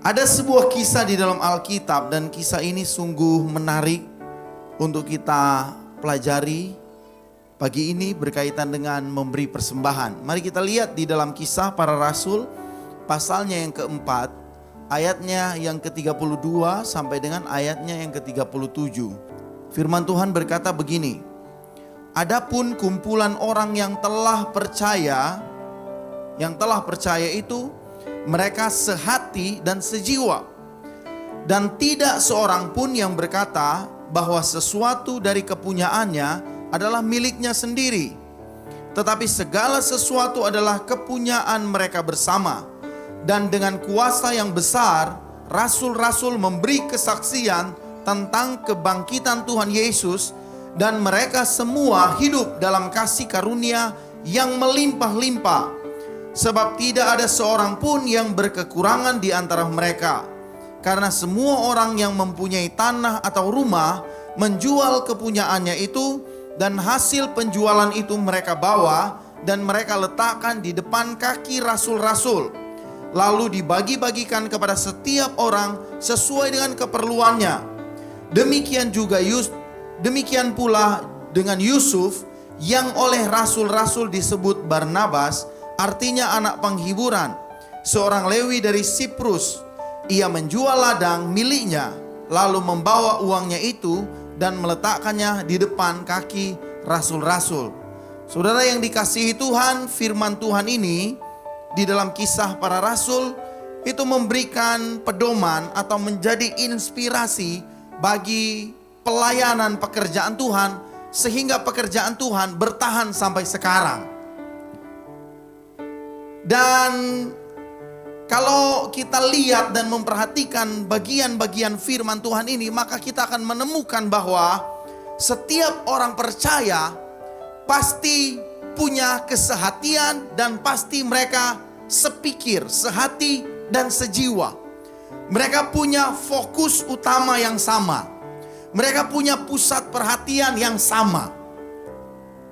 Ada sebuah kisah di dalam Alkitab dan kisah ini sungguh menarik untuk kita pelajari pagi ini berkaitan dengan memberi persembahan. Mari kita lihat di dalam Kisah Para Rasul pasalnya yang keempat, ayatnya yang ke-32 sampai dengan ayatnya yang ke-37. Firman Tuhan berkata begini, adapun kumpulan orang yang telah percaya itu mereka sehati dan sejiwa. Dan tidak seorang pun yang berkata bahwa sesuatu dari kepunyaannya adalah miliknya sendiri. Tetapi segala sesuatu adalah kepunyaan mereka bersama. Dan dengan kuasa yang besar, rasul-rasul memberi kesaksian tentang kebangkitan Tuhan Yesus. Dan mereka semua hidup dalam kasih karunia yang melimpah-limpah. Sebab tidak ada seorang pun yang berkekurangan di antara mereka. Karena semua orang yang mempunyai tanah atau rumah menjual kepunyaannya itu, dan hasil penjualan itu mereka bawa dan mereka letakkan di depan kaki rasul-rasul. Lalu dibagi-bagikan kepada setiap orang sesuai dengan keperluannya. Demikian pula dengan Yusuf yang oleh rasul-rasul disebut Barnabas, artinya anak penghiburan, seorang Lewi dari Siprus. Ia menjual ladang miliknya, lalu membawa uangnya itu dan meletakkannya di depan kaki rasul-rasul. Saudara yang dikasihi Tuhan, firman Tuhan ini di dalam Kisah Para Rasul itu memberikan pedoman atau menjadi inspirasi bagi pelayanan pekerjaan Tuhan, sehingga pekerjaan Tuhan bertahan sampai sekarang. Dan kalau kita lihat dan memperhatikan bagian-bagian firman Tuhan ini, maka kita akan menemukan bahwa setiap orang percaya pasti punya kesehatian dan pasti mereka sepikir, sehati dan sejiwa. Mereka punya fokus utama yang sama. Mereka punya pusat perhatian yang sama.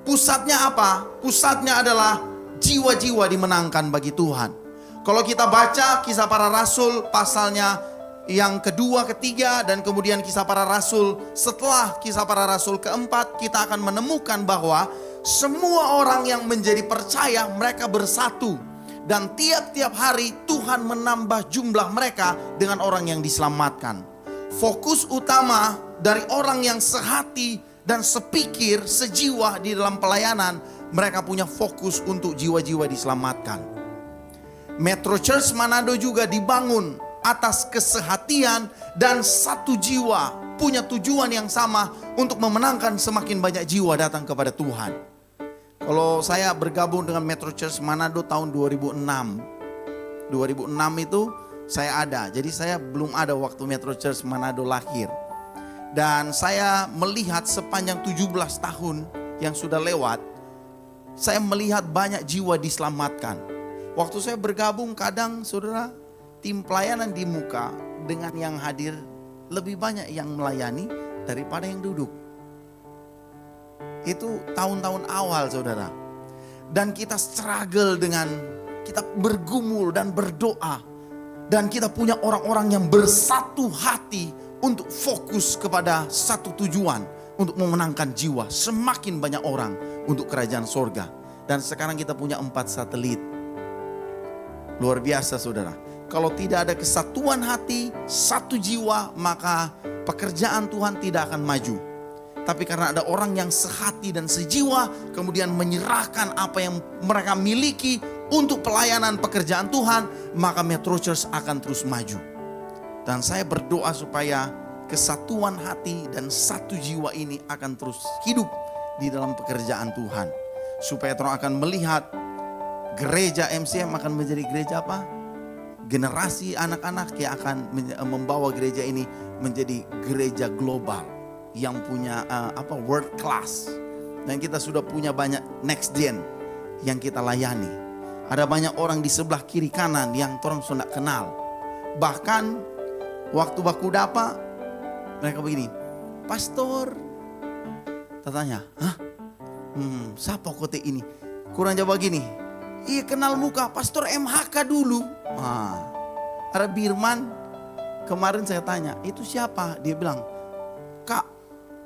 Pusatnya apa? Pusatnya adalah jiwa-jiwa dimenangkan bagi Tuhan. Kalau kita baca Kisah Para Rasul pasalnya yang kedua, ketiga, dan kemudian Kisah Para Rasul setelah Kisah Para Rasul keempat, kita akan menemukan bahwa semua orang yang menjadi percaya mereka bersatu. Dan tiap-tiap hari Tuhan menambah jumlah mereka dengan orang yang diselamatkan. Fokus utama dari orang yang sehati dan sepikir, sejiwa di dalam pelayanan, mereka punya fokus untuk jiwa-jiwa diselamatkan. Metro Church Manado juga dibangun atas kesehatian dan satu jiwa, punya tujuan yang sama untuk memenangkan semakin banyak jiwa datang kepada Tuhan. Kalau saya bergabung dengan Metro Church Manado tahun 2006 itu saya ada. Jadi saya belum ada waktu Metro Church Manado lahir. Dan saya melihat sepanjang 17 tahun yang sudah lewat, saya melihat banyak jiwa diselamatkan. Waktu saya bergabung, kadang saudara, tim pelayanan di muka dengan yang hadir lebih banyak yang melayani daripada yang duduk. Itu tahun-tahun awal saudara. Dan kita struggle dengan, kita bergumul dan berdoa. Dan kita punya orang-orang yang bersatu hati untuk fokus kepada satu tujuan, untuk memenangkan jiwa semakin banyak orang untuk kerajaan sorga. Dan sekarang kita punya 4 satelit. Luar biasa saudara. Kalau tidak ada kesatuan hati, satu jiwa, maka pekerjaan Tuhan tidak akan maju. Tapi karena ada orang yang sehati dan sejiwa, kemudian menyerahkan apa yang mereka miliki untuk pelayanan pekerjaan Tuhan, maka Metro Church akan terus maju. Dan saya berdoa supaya kesatuan hati dan satu jiwa ini akan terus hidup di dalam pekerjaan Tuhan. Supaya orang akan melihat gereja MCM akan menjadi gereja apa? Generasi anak-anak yang akan membawa gereja ini menjadi gereja global yang punya world class. Dan kita sudah punya banyak next gen yang kita layani. Ada banyak orang di sebelah kiri kanan yang orang sudah kenal. Bahkan waktu baku dapa mereka begini, pastor, tanya, hah? Siapa kote ini? Kurang jawab gini, iya kenal muka, pastor MHK dulu. Ada Birman, kemarin saya tanya, itu siapa? Dia bilang, Kak,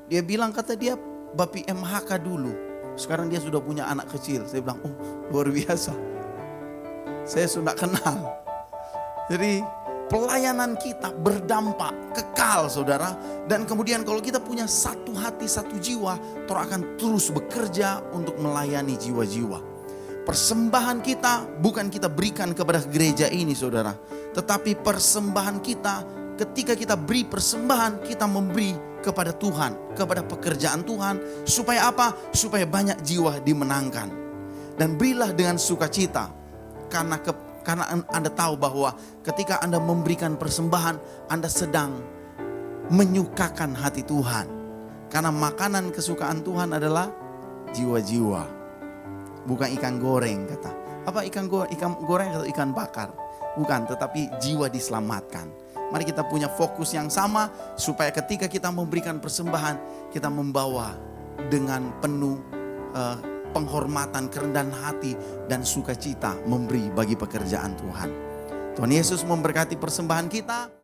dia bilang kata dia Bapi MHK dulu. Sekarang dia sudah punya anak kecil. Saya bilang, oh luar biasa. Saya sudah kenal. Jadi pelayanan kita berdampak kekal saudara. Dan kemudian kalau kita punya satu hati, satu jiwa, Tuhan akan terus bekerja untuk melayani jiwa-jiwa. Persembahan kita bukan kita berikan kepada gereja ini saudara. Tetapi persembahan kita, ketika kita beri persembahan, kita memberi kepada Tuhan, kepada pekerjaan Tuhan. Supaya apa? Supaya banyak jiwa dimenangkan. Dan berilah dengan sukacita. Karena Anda tahu bahwa ketika Anda memberikan persembahan, Anda sedang menyukakan hati Tuhan. Karena makanan kesukaan Tuhan adalah jiwa-jiwa. Bukan ikan goreng kata. Apa ikan goreng atau ikan bakar? Bukan, tetapi jiwa diselamatkan. Mari kita punya fokus yang sama supaya ketika kita memberikan persembahan, kita membawa dengan penuh penghormatan, kerendahan hati dan sukacita memberi bagi pekerjaan Tuhan. Tuhan Yesus memberkati persembahan kita.